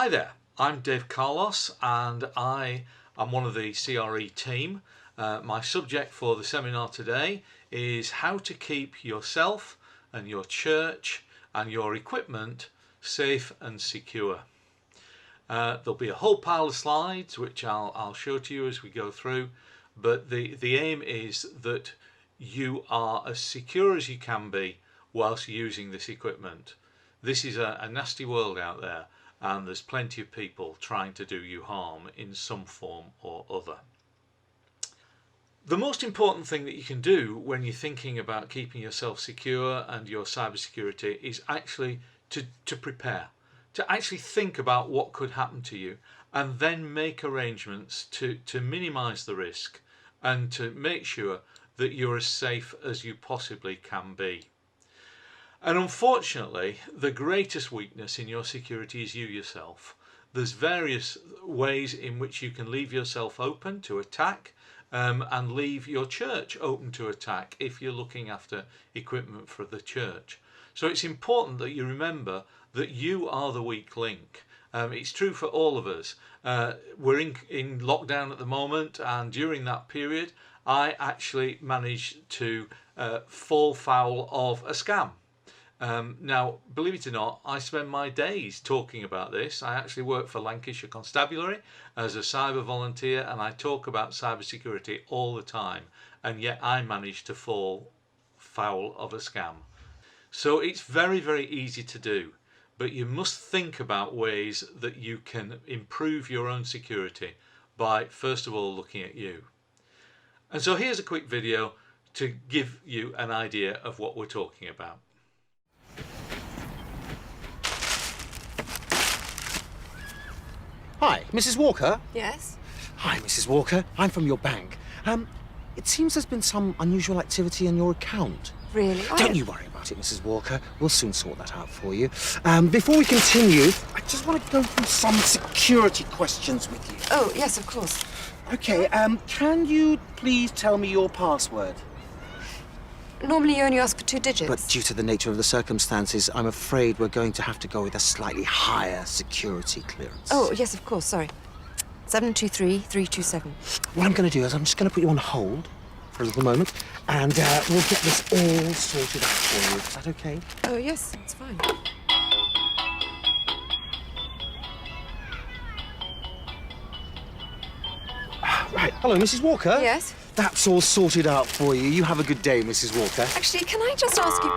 Hi there, I'm Dave Carlos and I am one of the CRE team. My subject for the seminar today is how to keep yourself and your church and your equipment safe and secure. There'll be a whole pile of slides which I'll show to you as we go through, but the aim is that you are as secure as you can be whilst using this equipment. This is a nasty world out there, and there's plenty of people trying to do you harm in some form or other. The most important thing that you can do when you're thinking about keeping yourself secure and your cybersecurity is actually to prepare, to actually think about what could happen to you, and then make arrangements to minimize the risk and to make sure that you're as safe as you possibly can be. And unfortunately, the greatest weakness in your security is you yourself. There's various ways in which you can leave yourself open to attack, and leave your church open to attack if you're looking after equipment for the church. So it's important that you remember that you are the weak link. It's true for all of us. We're in lockdown at the moment, and during that period I actually managed to fall foul of a scam. Now, believe it or not, I spend my days talking about this. I actually work for Lancashire Constabulary as a cyber volunteer, and I talk about cybersecurity all the time, and yet I managed to fall foul of a scam. So it's very, very easy to do, but you must think about ways that you can improve your own security by first of all looking at you. And so here's a quick video to give you an idea of what we're talking about. Hi, Mrs. Walker? Yes? Hi, Mrs. Walker. I'm from your bank. It seems there's been some unusual activity in your account. Really? Don't you worry about it, Mrs. Walker. We'll soon sort that out for you. Before we continue, I just want to go through some security questions with you. Oh, yes, of course. Okay, can you please tell me your password? Normally you only ask for 2 digits. But due to the nature of the circumstances, I'm afraid we're going to have to go with a slightly higher security clearance. Oh, yes, of course, sorry. 723-327. What I'm going to do is I'm just going to put you on hold for a little moment, and we'll get this all sorted out for you. Is that okay? Oh, yes, it's fine. Right. Hello, Mrs. Walker? Yes? That's all sorted out for you. You have a good day, Mrs. Walker. Actually, can I just ask you...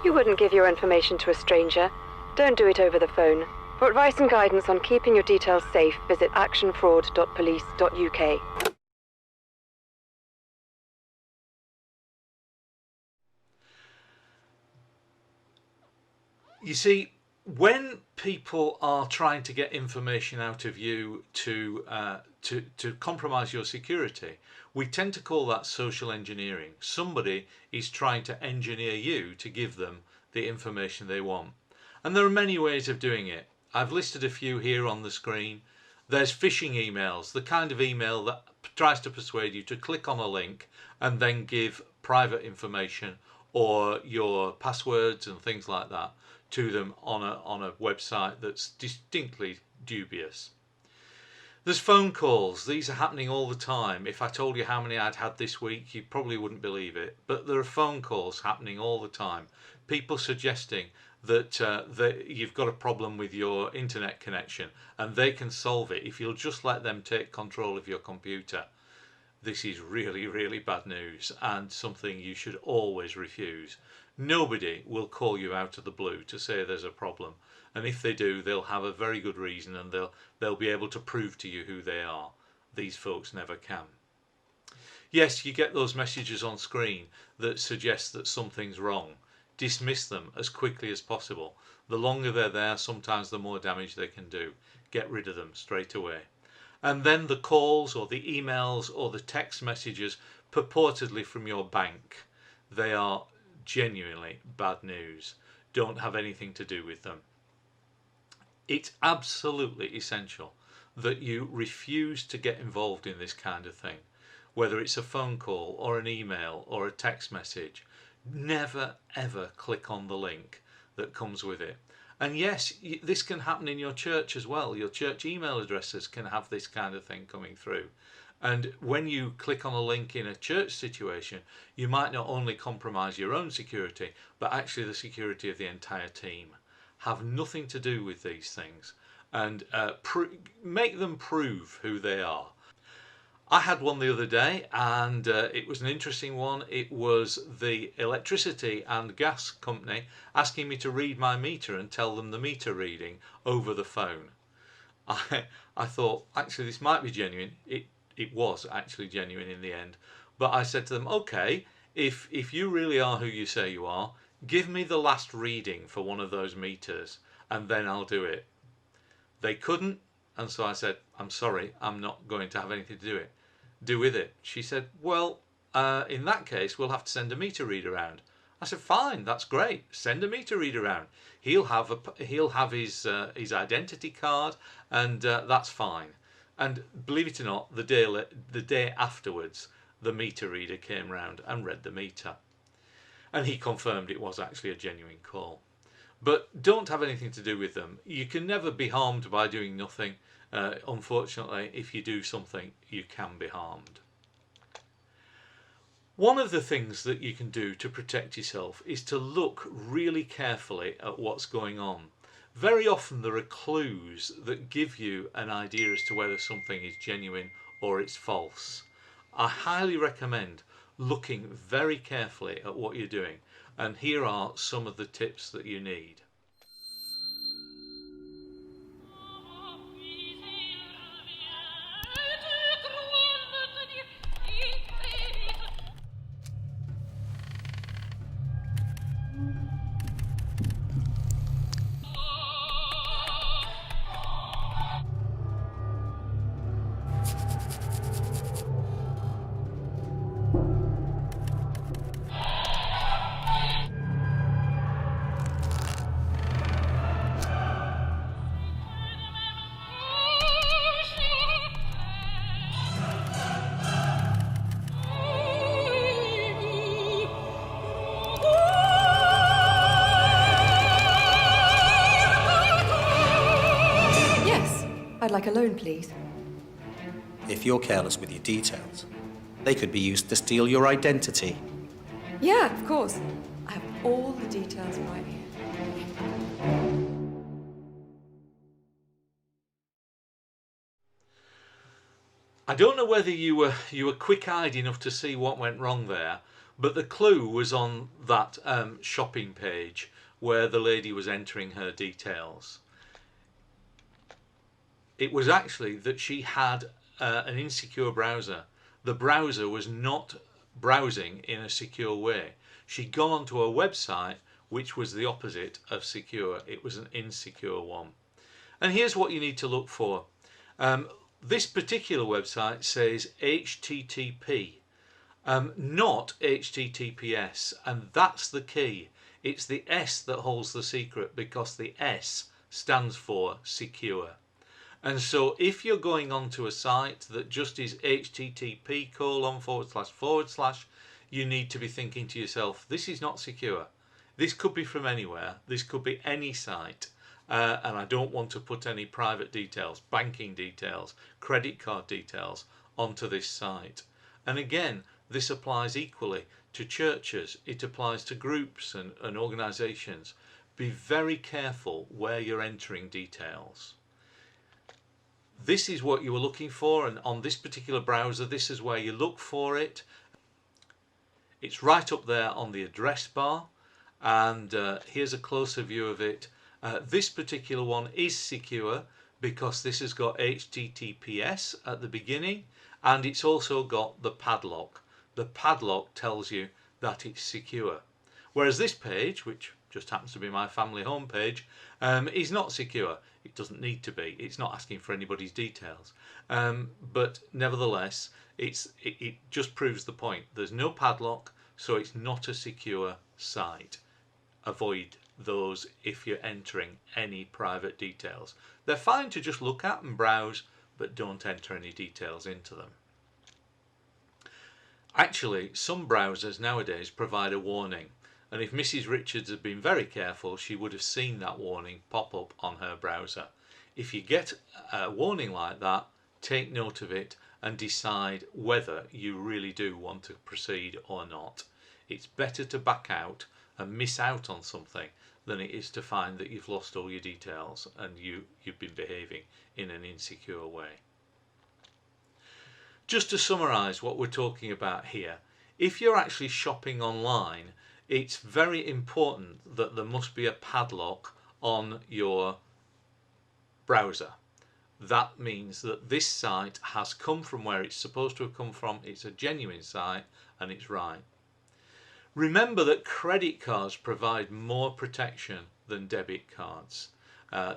You wouldn't give your information to a stranger. Don't do it over the phone. For advice and guidance on keeping your details safe, visit actionfraud.police.uk. You see, when people are trying to get information out of you to compromise your security, we tend to call that social engineering. Somebody is trying to engineer you to give them the information they want. And there are many ways of doing it. I've listed a few here on the screen. There's phishing emails, the kind of email that tries to persuade you to click on a link and then give private information or your passwords and things like that to them on a website that's distinctly dubious. There's phone calls. These are happening all the time. If I told you how many I'd had this week, you probably wouldn't believe it. But there are phone calls happening all the time. People suggesting that you've got a problem with your internet connection and they can solve it if you'll just let them take control of your computer. This is really, really bad news and something you should always refuse. Nobody will call you out of the blue to say there's a problem, and if they do, they'll have a very good reason and they'll be able to prove to you who they are. These folks never can. Yes, you get those messages on screen that suggest that something's wrong. Dismiss them as quickly as possible. The longer they're there, sometimes the more damage they can do. Get rid of them straight away. And then the calls or the emails or the text messages purportedly from your bank. They are genuinely bad news. Don't have anything to do with them. It's absolutely essential that you refuse to get involved in this kind of thing. Whether it's a phone call or an email or a text message, Never ever click on the link that comes with it. And yes, this can happen in your church as well. Your church email addresses can have this kind of thing coming through. And when you click on a link in a church situation, you might not only compromise your own security, but actually the security of the entire team. Have nothing to do with these things, and make them prove who they are. I had one the other day, and it was an interesting one. It was the electricity and gas company asking me to read my meter and tell them the meter reading over the phone. I thought, actually, this might be genuine. It was actually genuine in the end. But I said to them, okay, if you really are who you say you are, give me the last reading for one of those meters, and then I'll do it. They couldn't, and so I said, I'm sorry, I'm not going to have anything to do with it. She said, well, in that case, we'll have to send a meter reader around. I said, fine, that's great. Send a meter reader around. He'll have his identity card, and that's fine. And believe it or not, the day afterwards, the meter reader came round and read the meter, and he confirmed it was actually a genuine call. But don't have anything to do with them. You can never be harmed by doing nothing. Unfortunately, if you do something, you can be harmed. One of the things that you can do to protect yourself is to look really carefully at what's going on. Very often there are clues that give you an idea as to whether something is genuine or it's false. I highly recommend looking very carefully at what you're doing, and here are some of the tips that you need. I'd like a loan, please. If you're careless with your details, they could be used to steal your identity. Yeah, of course. I have all the details right here. I don't know whether you were quick-eyed enough to see what went wrong there, but the clue was on that shopping page where the lady was entering her details. It was actually that she had an insecure browser. The browser was not browsing in a secure way. She'd gone onto a website which was the opposite of secure. It was an insecure one. And here's what you need to look for. This particular website says HTTP, not HTTPS, and that's the key. It's the S that holds the secret, because the S stands for secure. And so if you're going onto a site that just is http://, you need to be thinking to yourself, this is not secure. This could be from anywhere. This could be any site. And I don't want to put any private details, banking details, credit card details onto this site. And again, this applies equally to churches. It applies to groups and organisations. Be very careful where you're entering details. This is what you were looking for, and on this particular browser, this is where you look for it. It's right up there on the address bar, and here's a closer view of it. This particular one is secure because this has got HTTPS at the beginning, and it's also got the padlock. The padlock tells you that it's secure. Whereas this page, which just happens to be my family home page, is not secure. It doesn't need to be. It's not asking for anybody's details. But nevertheless, it just proves the point. There's no padlock, so it's not a secure site. Avoid those if you're entering any private details. They're fine to just look at and browse, but don't enter any details into them. Actually, some browsers nowadays provide a warning, and if Mrs. Richards had been very careful, she would have seen that warning pop up on her browser. If you get a warning like that, take note of it and decide whether you really do want to proceed or not. It's better to back out and miss out on something than it is to find that you've lost all your details and you've been behaving in an insecure way. Just to summarise what we're talking about here, if you're actually shopping online, it's very important that there must be a padlock on your browser. That means that this site has come from where it's supposed to have come from, it's a genuine site and it's right. Remember that credit cards provide more protection than debit cards.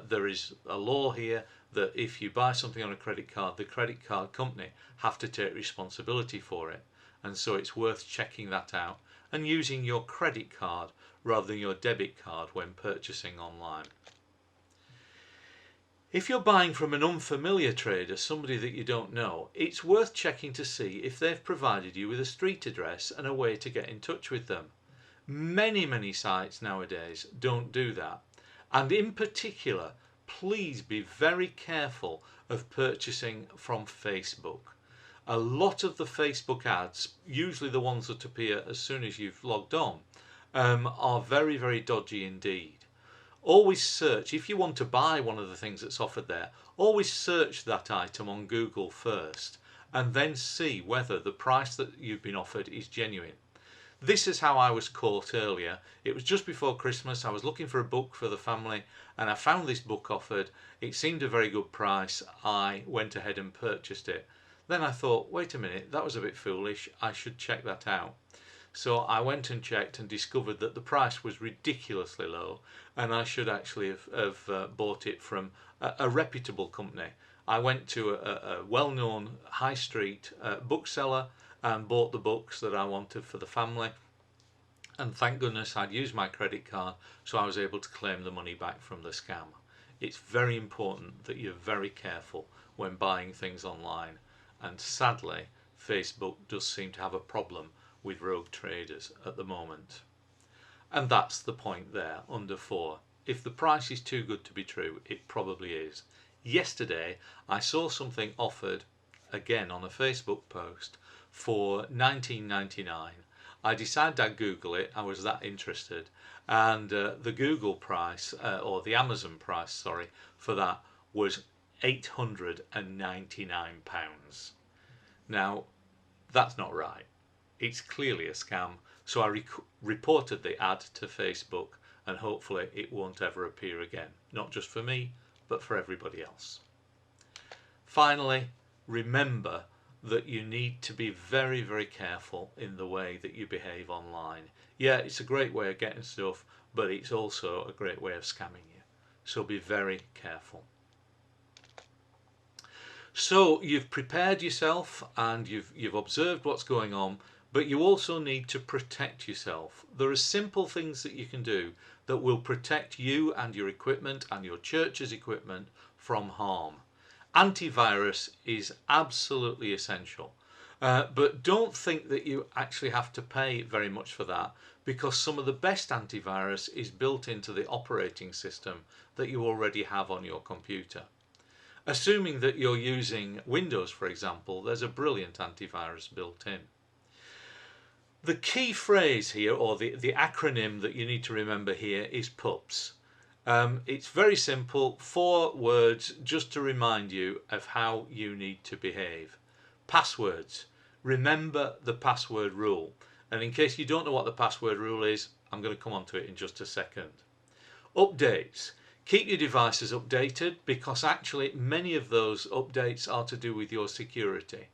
There is a law here that if you buy something on a credit card, the credit card company have to take responsibility for it, and so it's worth checking that out and using your credit card rather than your debit card when purchasing online. If you're buying from an unfamiliar trader, somebody that you don't know, it's worth checking to see if they've provided you with a street address and a way to get in touch with them. Many sites nowadays don't do that, and in particular, please be very careful of purchasing from Facebook. A lot of the Facebook ads, usually the ones that appear as soon as you've logged on, are very dodgy indeed. Always search, if you want to buy one of the things that's offered there, always search that item on Google first and then see whether the price that you've been offered is genuine. This is how I was caught earlier. It was just before Christmas. I was looking for a book for the family and I found this book offered. It seemed a very good price. I went ahead and purchased it. Then I thought, wait a minute, that was a bit foolish. I should check that out. So I went and checked and discovered that the price was ridiculously low and I should actually have bought it from a reputable company. I went to a well-known high street bookseller and bought the books that I wanted for the family, and thank goodness I'd used my credit card, so I was able to claim the money back from the scam. It's very important that you're very careful when buying things online, and sadly Facebook does seem to have a problem with rogue traders at the moment. And that's the point there under 4. If the price is too good to be true, it probably is. Yesterday I saw something offered again on a Facebook post for $19.99. I decided I'd Google it. I was that interested, and the Google price or the Amazon price, sorry, for that was £899. Now that's not right. It's clearly a scam, so I reported the ad to Facebook and hopefully it won't ever appear again, not just for me but for everybody else. Finally, remember that you need to be very careful in the way that you behave online. Yeah, it's a great way of getting stuff, but it's also a great way of scamming you, so be very careful. So you've prepared yourself and you've observed what's going on, but you also need to protect yourself. There are simple things that you can do that will protect you and your equipment and your church's equipment from harm. Antivirus is absolutely essential, but don't think that you actually have to pay very much for that, because some of the best antivirus is built into the operating system that you already have on your computer. Assuming that you're using Windows, for example, there's a brilliant antivirus built in. The key phrase here, or the acronym that you need to remember here, is PUPS. It's very simple, 4 words just to remind you of how you need to behave. Passwords. Remember the password rule. And in case you don't know what the password rule is, I'm going to come on to it in just a second. Updates. Keep your devices updated, because actually many of those updates are to do with your security.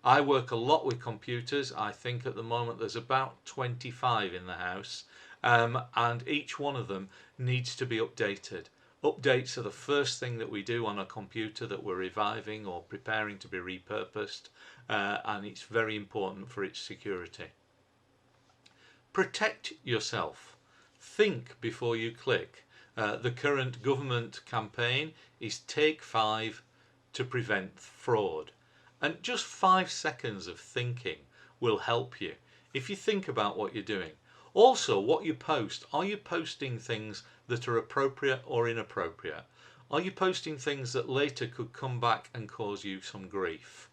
I work a lot with computers. I think at the moment there's about 25 in the house, and each one of them needs to be updated. Updates are the first thing that we do on a computer that we're reviving or preparing to be repurposed, and it's very important for its security. Protect yourself. Think before you click. The current government campaign is Take 5 to prevent fraud. And just 5 seconds of thinking will help you if you think about what you're doing. Also, what you post, are you posting things that are appropriate or inappropriate? Are you posting things that later could come back and cause you some grief?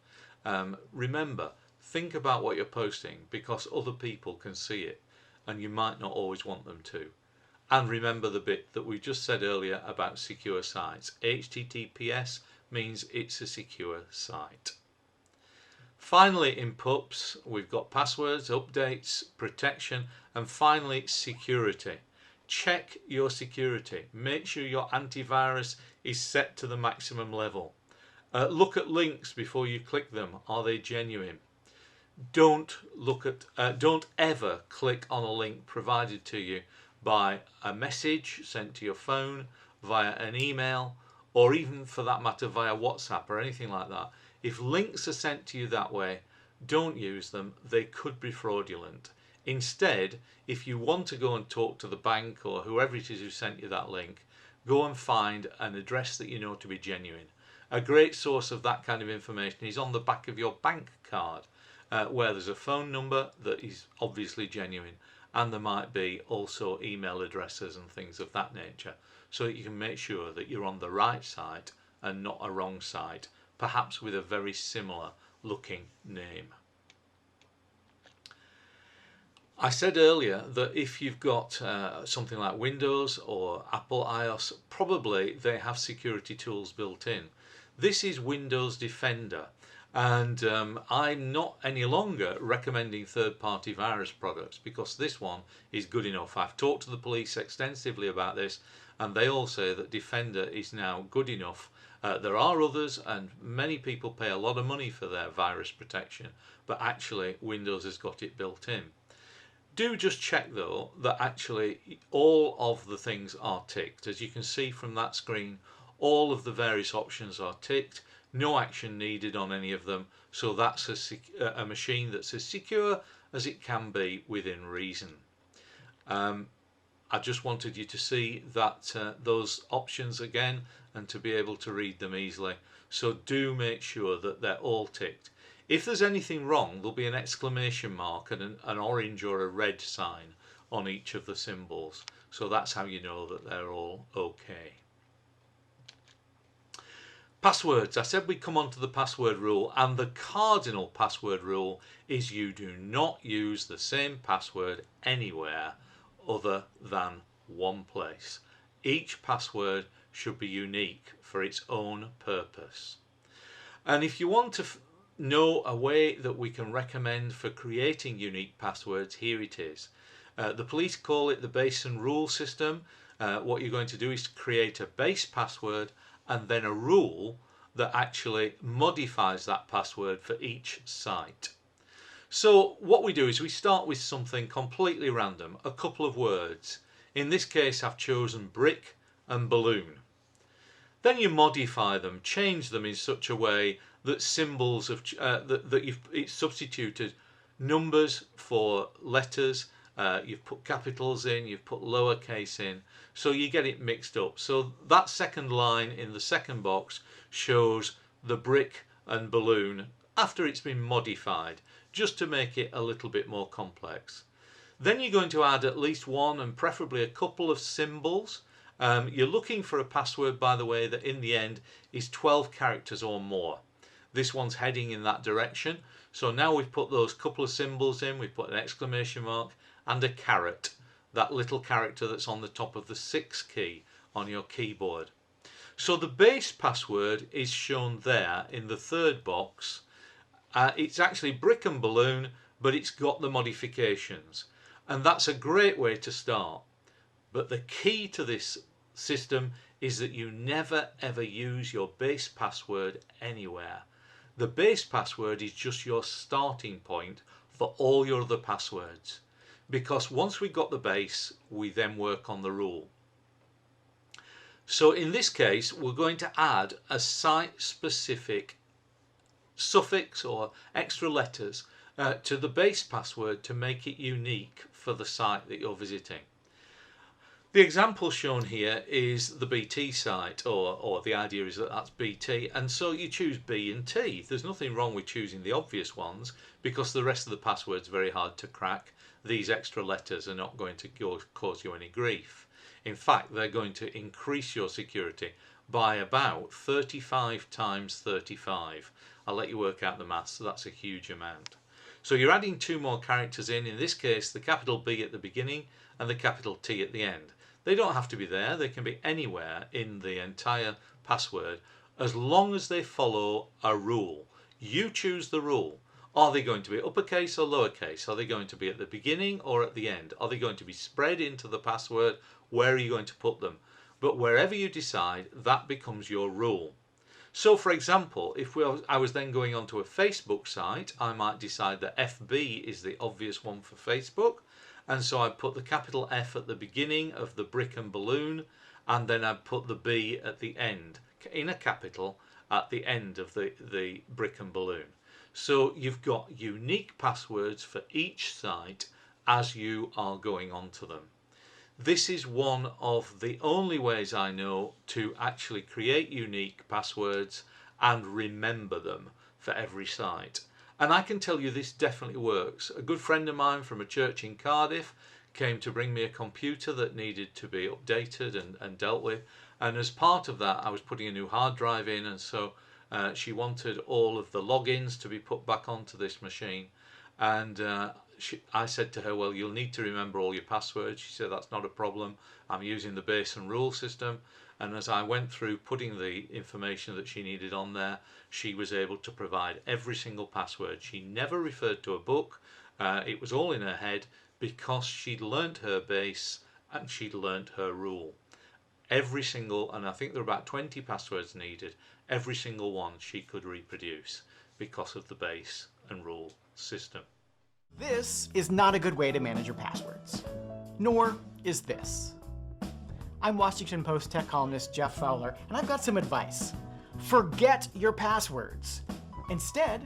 Remember, think about what you're posting, because other people can see it and you might not always want them to. And remember the bit that we just said earlier about secure sites. HTTPS means it's a secure site. Finally, in PUPs, we've got passwords, updates, protection, and finally security. Check your security. Make sure your antivirus is set to the maximum level. Look at links before you click them. Are they genuine? Don't ever click on a link provided to you by a message sent to your phone, via an email, or even for that matter via WhatsApp or anything like that. If links are sent to you that way, don't use them. They could be fraudulent. Instead, if you want to go and talk to the bank or whoever it is who sent you that link, go and find an address that you know to be genuine. A great source of that kind of information is on the back of your bank card, where there's a phone number that is obviously genuine, and there might be also email addresses and things of that nature, so that you can make sure that you're on the right site and not a wrong site, perhaps with a very similar looking name. I said earlier that if you've got something like Windows or Apple iOS, probably they have security tools built in. This is Windows Defender, and I'm not any longer recommending third-party virus products because this one is good enough. I've talked to the police extensively about this, and they all say that Defender is now good enough. There are others, and many people pay a lot of money for their virus protection, but actually Windows has got it built in. Do just check though that actually all of the things are ticked. As you can see from that screen, all of the various options are ticked. No action needed on any of them, so that's a machine that's as secure as it can be within reason. I just wanted you to see that those options again and to be able to read them easily. So do make sure that they're all ticked. If there's anything wrong, there'll be an exclamation mark and an orange or a red sign on each of the symbols. So that's how you know that they're all okay. Passwords. I said we'd come on to the password rule, and the cardinal password rule is you do not use the same password anywhere other than one place. Each password should be unique for its own purpose. And if you want to know a way that we can recommend for creating unique passwords, here it is. The police call it the base and rule system. What you're going to do is create a base password and then a rule that actually modifies that password for each site. So what we do is we start with something completely random, a couple of words. In this case I've chosen brick and balloon. Then you modify them, change them in such a way that symbols of it's substituted numbers for letters. You've put capitals in, you've put lowercase in, so you get it mixed up. So that second line in the second box shows the brick and balloon after it's been modified, just to make it a little bit more complex. Then you're going to add at least one and preferably a couple of symbols. You're looking for a password, by the way, that in the end is 12 characters or more. This one's heading in that direction. So now we've put those couple of symbols in, we've put an exclamation mark and a caret, that little character that's on the top of the 6 key on your keyboard. So the base password is shown there in the third box. It's actually brick and balloon, but it's got the modifications. And that's a great way to start. But the key to this system is that you never ever use your base password anywhere. The base password is just your starting point for all your other passwords, because once we've got the base, we then work on the rule. So in this case, we're going to add a site-specific suffix or extra letters to the base password to make it unique for the site that you're visiting. The example shown here is the BT site, or the idea is that that's BT, and so you choose B and T. There's nothing wrong with choosing the obvious ones, because the rest of the password's very hard to crack. These extra letters are not going to cause you any grief. In fact, they're going to increase your security by about 35 times 35. I'll let you work out the maths, so that's a huge amount. So you're adding two more characters in this case the capital B at the beginning and the capital T at the end. They don't have to be there, they can be anywhere in the entire password as long as they follow a rule. You choose the rule. Are they going to be uppercase or lowercase? Are they going to be at the beginning or at the end? Are they going to be spread into the password? Where are you going to put them? But wherever you decide, that becomes your rule. So for example, if I was then going onto a Facebook site, I might decide that FB is the obvious one for Facebook. And so I'd put the capital F at the beginning of the brick and balloon, and then I'd put the B at the end, in a capital, at the end of the brick and balloon. So you've got unique passwords for each site as you are going onto them. This is one of the only ways I know to actually create unique passwords and remember them for every site. And I can tell you this definitely works. A good friend of mine from a church in Cardiff came to bring me a computer that needed to be updated and dealt with. And as part of that, I was putting a new hard drive in, and so she wanted all of the logins to be put back onto this machine. And I said to her, well, you'll need to remember all your passwords. She said, that's not a problem. I'm using the base and rule system. And as I went through putting the information that she needed on there, she was able to provide every single password. She never referred to a book. It was all in her head because she'd learnt her base and she'd learnt her rule. Every single, and I think there were about 20 passwords needed, every single one she could reproduce because of the base and rule system. This is not a good way to manage your passwords. Nor is this. I'm Washington Post tech columnist Jeff Fowler, and I've got some advice. Forget your passwords. Instead,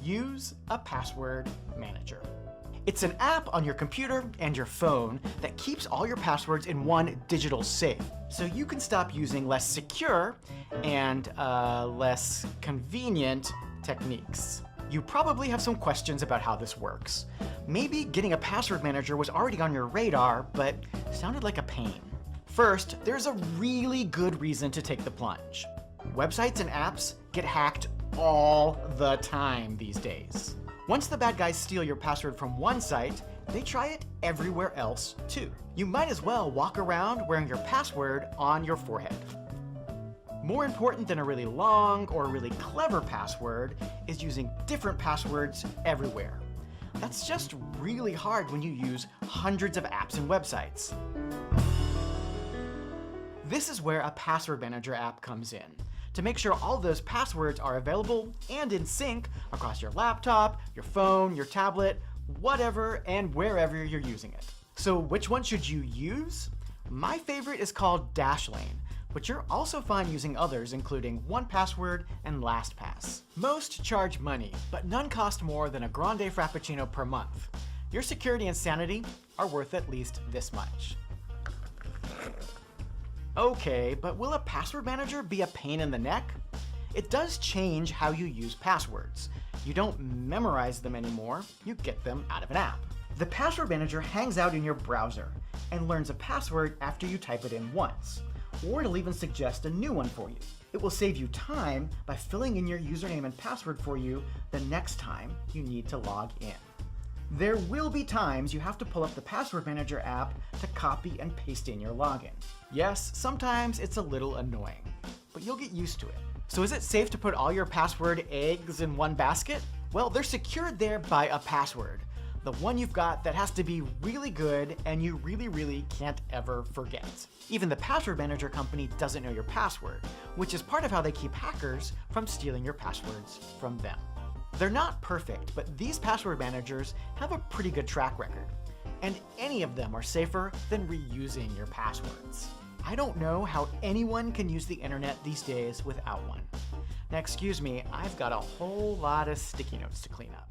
use a password manager. It's an app on your computer and your phone that keeps all your passwords in one digital safe, so you can stop using less secure and less convenient techniques. You probably have some questions about how this works. Maybe getting a password manager was already on your radar, but sounded like a pain. First, there's a really good reason to take the plunge. Websites and apps get hacked all the time these days. Once the bad guys steal your password from one site, they try it everywhere else too. You might as well walk around wearing your password on your forehead. More important than a really long or really clever password is using different passwords everywhere. That's just really hard when you use hundreds of apps and websites. This is where a password manager app comes in, to make sure all those passwords are available and in sync across your laptop, your phone, your tablet, whatever and wherever you're using it. So which one should you use? My favorite is called Dashlane, but you're also fine using others including 1Password and LastPass. Most charge money, but none cost more than a grande frappuccino per month. Your security and sanity are worth at least this much. Okay, but will a password manager be a pain in the neck? It does change how you use passwords. You don't memorize them anymore, you get them out of an app. The password manager hangs out in your browser and learns a password after you type it in once, or it'll even suggest a new one for you. It will save you time by filling in your username and password for you the next time you need to log in. There will be times you have to pull up the password manager app to copy and paste in your login. Yes, sometimes it's a little annoying, but you'll get used to it. So is it safe to put all your password eggs in one basket? Well, they're secured there by a password. The one you've got that has to be really good and you really can't ever forget. Even the password manager company doesn't know your password, which is part of how they keep hackers from stealing your passwords from them. They're not perfect, but these password managers have a pretty good track record, and any of them are safer than reusing your passwords. I don't know how anyone can use the internet these days without one. Now excuse me, I've got a whole lot of sticky notes to clean up.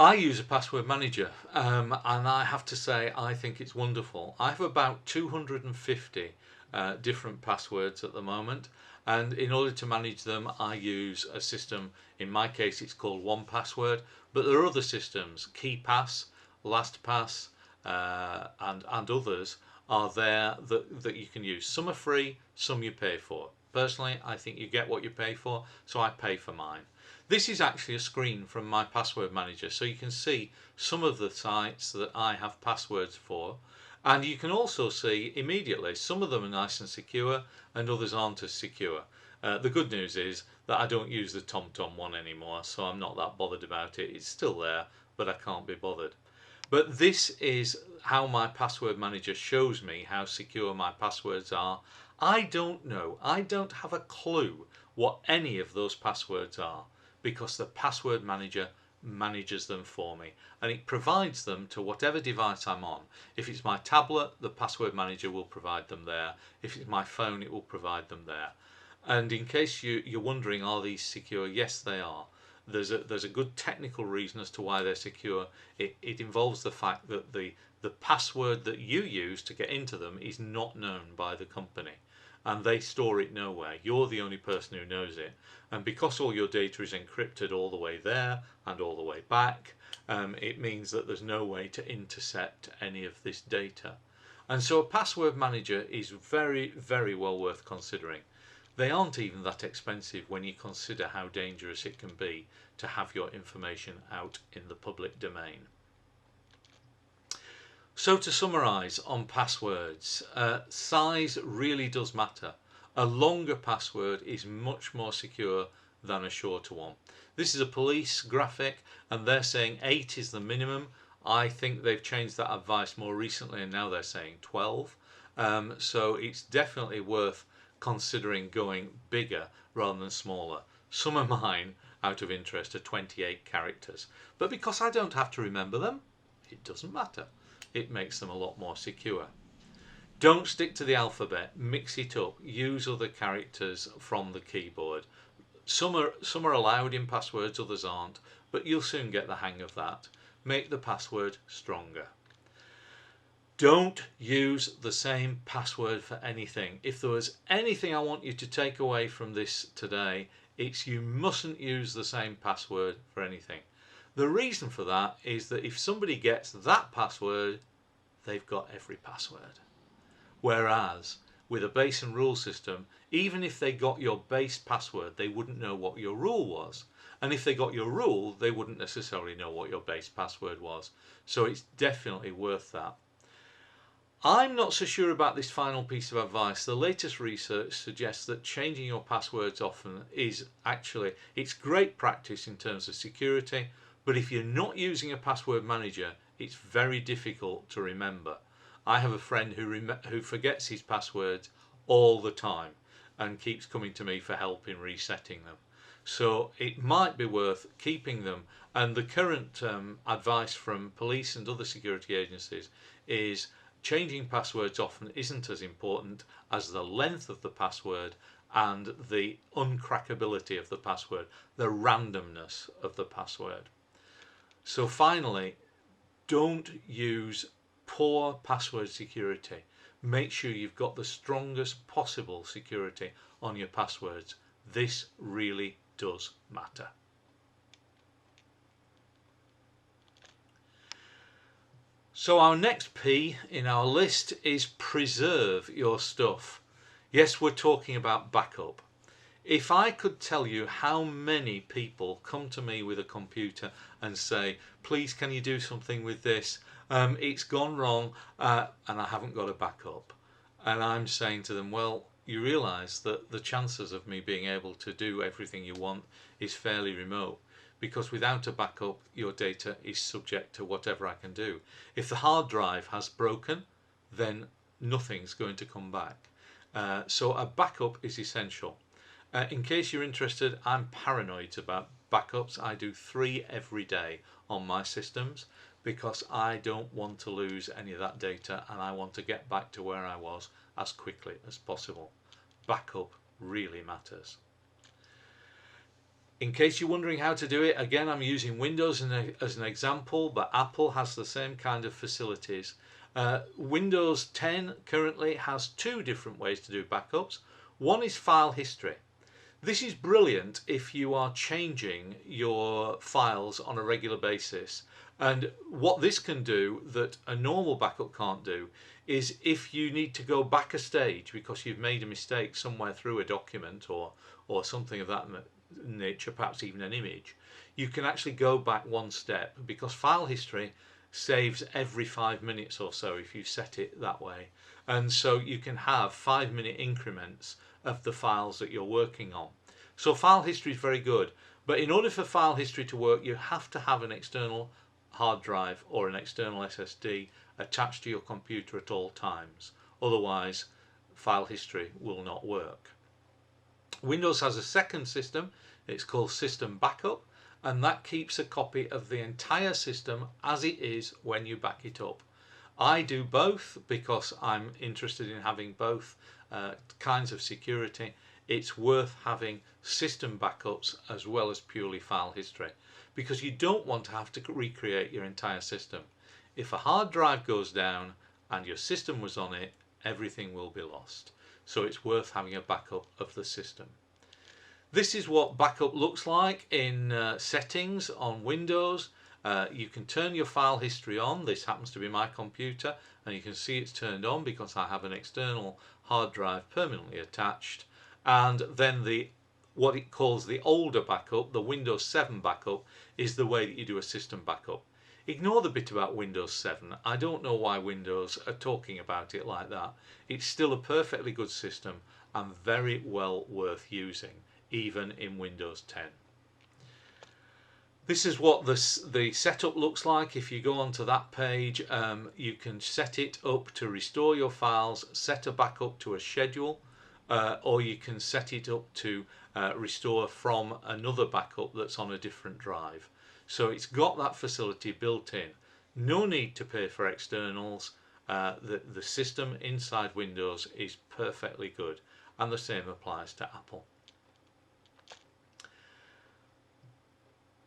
I use a password manager, and I have to say I think it's wonderful. I have about 250 different passwords at the moment, and in order to manage them I use a system. In my case it's called 1Password, but there are other systems, KeePass, LastPass, and others are there that you can use. Some are free, some you pay for. Personally, I think you get what you pay for, so I pay for mine. This is actually a screen from my password manager, so you can see some of the sites that I have passwords for, and you can also see immediately some of them are nice and secure and others aren't as secure. The good news is that I don't use the TomTom one anymore, so I'm not that bothered about it. It's still there, but I can't be bothered. But this is how my password manager shows me how secure my passwords are. I don't know, I don't have a clue what any of those passwords are, because the password manager manages them for me, and it provides them to whatever device I'm on. If it's my tablet, the password manager will provide them there. If it's my phone, it will provide them there. And in case you're wondering, are these secure? Yes, they are. There's a good technical reason as to why they're secure. It involves the fact that the password that you use to get into them is not known by the company, and they store it nowhere. You're the only person who knows it, and because all your data is encrypted all the way there and all the way back, it means that there's no way to intercept any of this data. And so a password manager is very, very well worth considering. They aren't even that expensive when you consider how dangerous it can be to have your information out in the public domain. So to summarise on passwords, size really does matter. A longer password is much more secure than a shorter one. This is a police graphic and they're saying 8 is the minimum. I think they've changed that advice more recently and now they're saying 12. So it's definitely worth considering going bigger rather than smaller. Some of mine, out of interest, are 28 characters, but because I don't have to remember them, it doesn't matter. It makes them a lot more secure. Don't stick to the alphabet, mix it up, use other characters from the keyboard. Some are allowed in passwords, others aren't, but you'll soon get the hang of that. Make the password stronger. Don't use the same password for anything. If there was anything I want you to take away from this today, it's you mustn't use the same password for anything. The reason for that is that if somebody gets that password, they've got every password. Whereas with a base and rule system, even if they got your base password, they wouldn't know what your rule was. And if they got your rule, they wouldn't necessarily know what your base password was. So it's definitely worth that. I'm not so sure about this final piece of advice. The latest research suggests that changing your passwords often is actually, it's great practice in terms of security, but if you're not using a password manager, it's very difficult to remember. I have a friend who forgets his passwords all the time and keeps coming to me for help in resetting them. So it might be worth keeping them. And the current advice from police and other security agencies is changing passwords often isn't as important as the length of the password and the uncrackability of the password, the randomness of the password. So finally, don't use poor password security. Make sure you've got the strongest possible security on your passwords. This really does matter. So our next P in our list is preserve your stuff. Yes, we're talking about backup. If I could tell you how many people come to me with a computer and say, please can you do something with this? It's gone wrong and I haven't got a backup. And I'm saying to them, well, you realise that the chances of me being able to do everything you want is fairly remote. Because without a backup, your data is subject to whatever I can do. If the hard drive has broken, then nothing's going to come back. So a backup is essential. In case you're interested, I'm paranoid about backups. I do 3 every day on my systems because I don't want to lose any of that data and I want to get back to where I was as quickly as possible. Backup really matters. In case you're wondering how to do it, again, I'm using Windows as an example, but Apple has the same kind of facilities. Windows 10 currently has two different ways to do backups. One is file history. This is brilliant if you are changing your files on a regular basis. And what this can do that a normal backup can't do is if you need to go back a stage because you've made a mistake somewhere through a document or something of that nature, perhaps even an image, you can actually go back one step because file history saves every 5 minutes or so if you set it that way. And so you can have 5-minute increments of the files that you're working on. So file history is very good, but in order for file history to work, you have to have an external hard drive or an external SSD attached to your computer at all times. Otherwise, file history will not work. Windows has a second system. It's called System Backup, and that keeps a copy of the entire system as it is when you back it up. I do both because I'm interested in having both kinds of security. It's worth having system backups as well as purely file history because you don't want to have to recreate your entire system. If a hard drive goes down and your system was on it, everything will be lost. So it's worth having a backup of the system. This is what backup looks like in settings on Windows. You can turn your file history on. This happens to be my computer, and you can see it's turned on because I have an external hard drive permanently attached. And then what it calls the older backup, the Windows 7 backup, is the way that you do a system backup. Ignore the bit about Windows 7. I don't know why Windows are talking about it like that. It's still a perfectly good system and very well worth using, even in Windows 10. This is what the setup looks like. If you go onto that page, you can set it up to restore your files, set a backup to a schedule, or you can set it up to restore from another backup that's on a different drive. So it's got that facility built in. No need to pay for externals. The system inside Windows is perfectly good, and the same applies to Apple.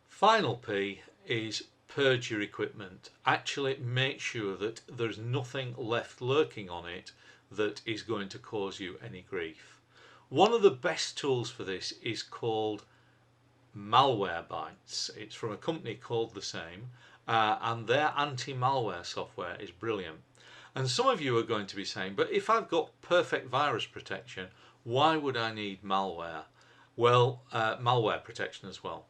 Final P is purge your equipment. Actually make sure that there's nothing left lurking on it that is going to cause you any grief. One of the best tools for this is called Malwarebytes. It's from a company called the same, and their anti-malware software is brilliant. And some of you are going to be saying, but if I've got perfect virus protection, why would I need malware? Well, malware protection as well.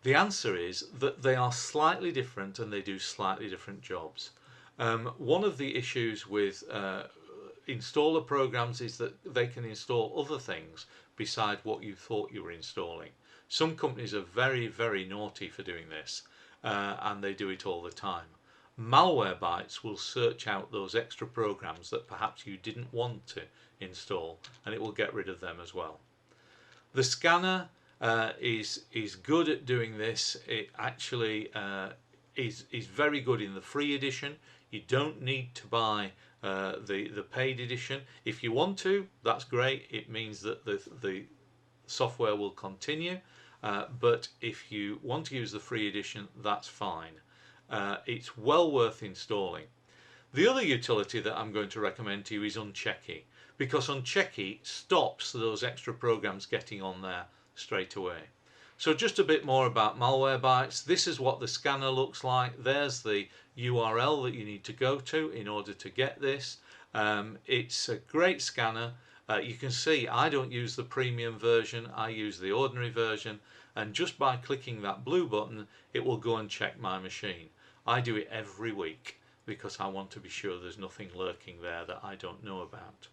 The answer is that they are slightly different and they do slightly different jobs. One of the issues with installer programs is that they can install other things beside what you thought you were installing. Some companies are very, very naughty for doing this, and they do it all the time. Malwarebytes will search out those extra programs that perhaps you didn't want to install, and it will get rid of them as well. The scanner is good at doing this. It actually is very good in the free edition. You don't need to buy the paid edition. If you want to, that's great. It means that the software will continue. But if you want to use the free edition, that's fine. It's well worth installing. The other utility that I'm going to recommend to you is Unchecky, because Unchecky stops those extra programs getting on there straight away. So just a bit more about Malwarebytes. This is what the scanner looks like. There's the URL that you need to go to in order to get this. It's a great scanner. You can see I don't use the premium version, I use the ordinary version, and just by clicking that blue button it will go and check my machine. I do it every week because I want to be sure there's nothing lurking there that I don't know about.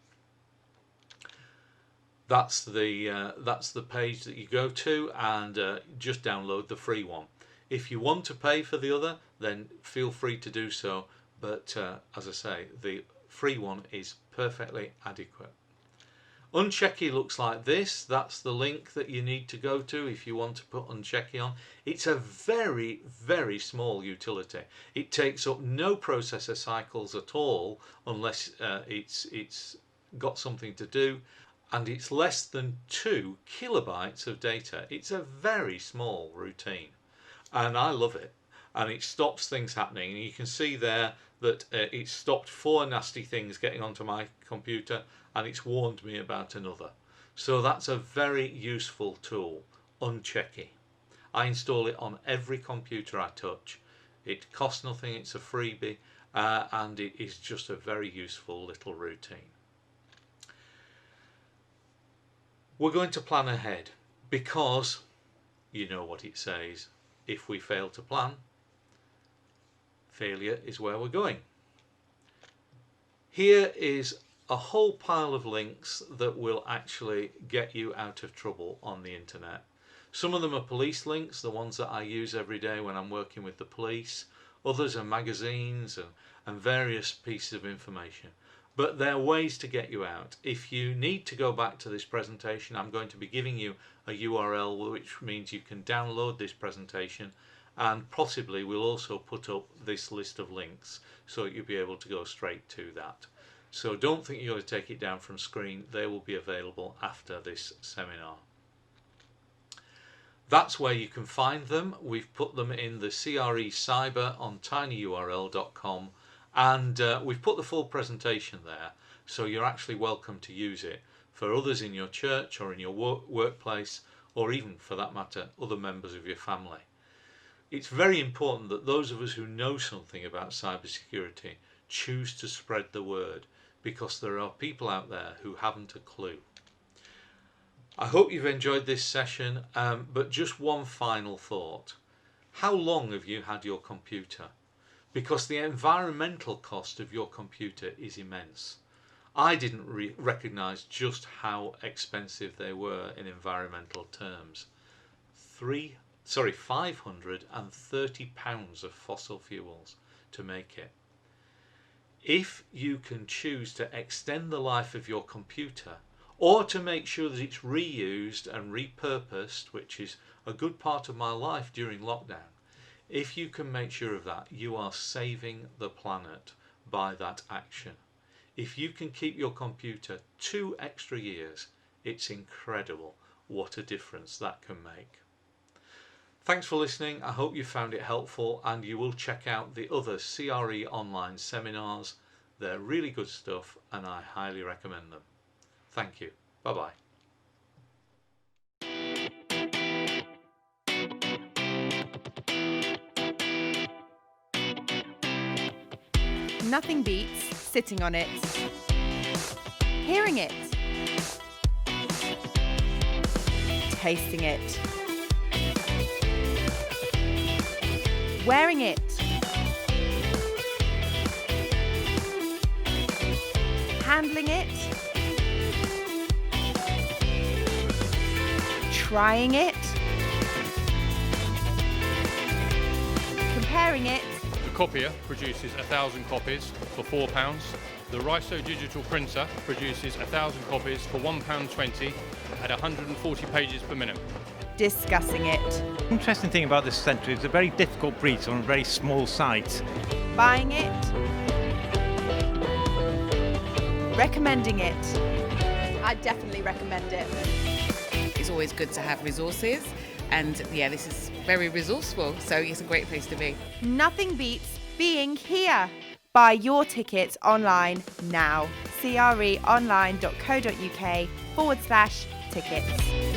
That's the page that you go to, and just download the free one. If you want to pay for the other, then feel free to do so, but as I say, the free one is perfectly adequate. Unchecky looks like this. That's the link that you need to go to if you want to put Unchecky on. It's a very, very small utility. It takes up no processor cycles at all unless it's got something to do. and it's less than 2 kilobytes of data. It's a very small routine, and I love it. And it stops things happening. And you can see there that it stopped 4 nasty things getting onto my computer, and it's warned me about another. So that's a very useful tool, Unchecky. I install it on every computer I touch. It costs nothing, it's a freebie, and it is just a very useful little routine. We're going to plan ahead because you know what it says. If we fail to plan, failure is where we're going. Here is a whole pile of links that will actually get you out of trouble on the internet. Some of them are police links, the ones that I use every day when I'm working with the police. Others are magazines and various pieces of information. But there are ways to get you out. If you need to go back to this presentation, I'm going to be giving you a URL, which means you can download this presentation, and possibly we'll also put up this list of links so you'll be able to go straight to that. So don't think you're going to take it down from screen. They will be available after this seminar. That's where you can find them. We've put them in the CRE Cyber on tinyurl.com, and we've put the full presentation there, so you're actually welcome to use it for others in your church or in your workplace, or even for that matter other members of your family. It's very important that those of us who know something about cybersecurity choose to spread the word, because there are people out there who haven't a clue. I hope you've enjoyed this session, but just one final thought. How long have you had your computer? Because the environmental cost of your computer is immense. I didn't recognise just how expensive they were in environmental terms. £530 of fossil fuels to make it. If you can choose to extend the life of your computer, or to make sure that it's reused and repurposed, which is a good part of my life during lockdown, if you can make sure of that, you are saving the planet by that action. If you can keep your computer 2 extra years, it's incredible what a difference that can make. Thanks for listening. I hope you found it helpful, and you will check out the other CRE online seminars. They're really good stuff, and I highly recommend them. Thank you. Bye-bye. Nothing beats sitting on it, hearing it, tasting it, wearing it, handling it, trying it, comparing it. The copier produces 1,000 copies for £4. The Riso digital printer produces 1,000 copies for £1.20 at 140 pages per minute. Discussing it. Interesting thing about this centre is it's a very difficult breed on a very small site. Buying it. Recommending it. I definitely recommend it. It's always good to have resources, and yeah, this is very resourceful, so it's a great place to be. Nothing beats being here. Buy your tickets online now. creonline.co.uk/tickets.